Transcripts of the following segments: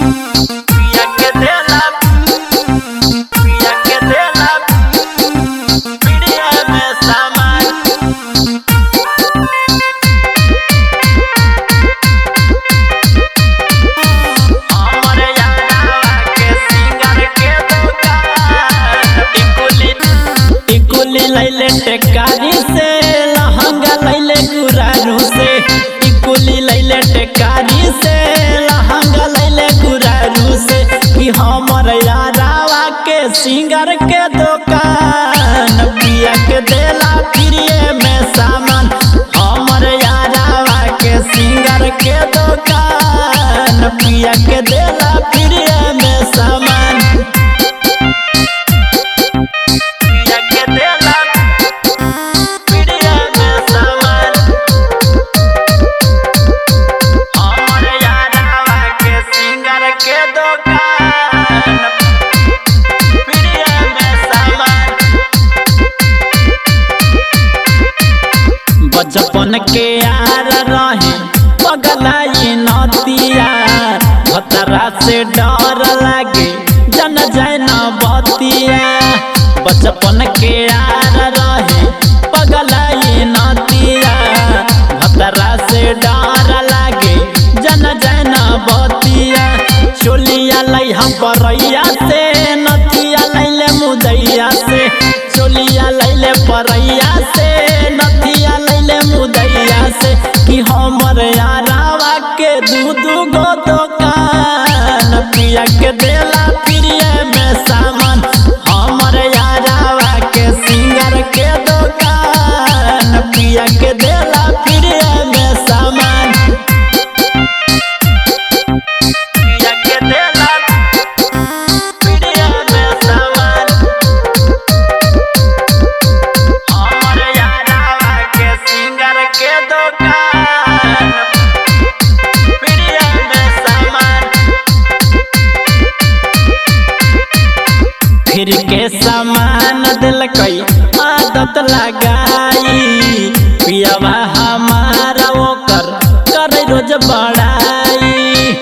पिया के देला पीड़िया में सामान। हमरे यारावा के सिंगर के दुकान टिकुली लैले टेकारी से लहंगा लैले गुरारू से। टिकुली लैले टेकारी से लहंगा लैले गुरारू से। कि हमर यारावा के सिंगर के दुकान पिया के देला फ्रीए में सामान। हमर यारावा के सिंगर के दुकान पिया के देला फ्रीए में सामान। पिया के देला फ्रीए में सामान। हमर यारावा के सिंगर के दुकान फ्रीए में सामान। बचपन के यार रहे पगलाई नतिया भतरा से डर लागे जन जाए न बतिया। बचपन के यार रहे पगलाई नतिया भतरा से डर लागे जन जाए न बतिया। चोलिया लै हम परैया से नथिया लैले मुदैया से। चोलिया लैले परैया से नथिया लैले मुदैया से। कि हमर यारावा के दू गो दुकान पिया के देला फ्रीए में सामान। हमर यारावा के सिंगर के दुकान पिया के देला फ्रीए में सामान। पिया के देला फ्रीए में सामान। हमर यारावा के सिंगर के दुकान फ्रीए में सामान। फिर के सामान दिलकई आदत लगाई पियावा हमारा ओकर करे रोज बड़ाई।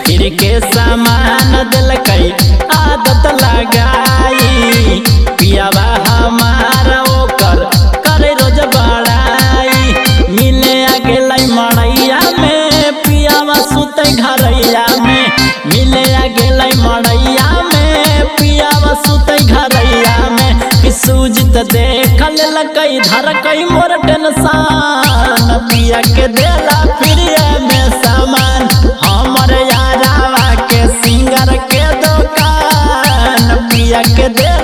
फिर के सामान दिलकई आदत लगाई पियावा हमारा ओकर करे रोज बड़ाई। मिले आ गेलै मड़ैया में पियावा सुते घरैया में। मिले आ गेलै मड़ैया में पियावा सुते घरैया में। कि सूजित देख लेलकै धरकै मोर टेंशन पिया के देला फ्रीए में सामान। हमर यारावा के सिंगर के दुकान पिया के दे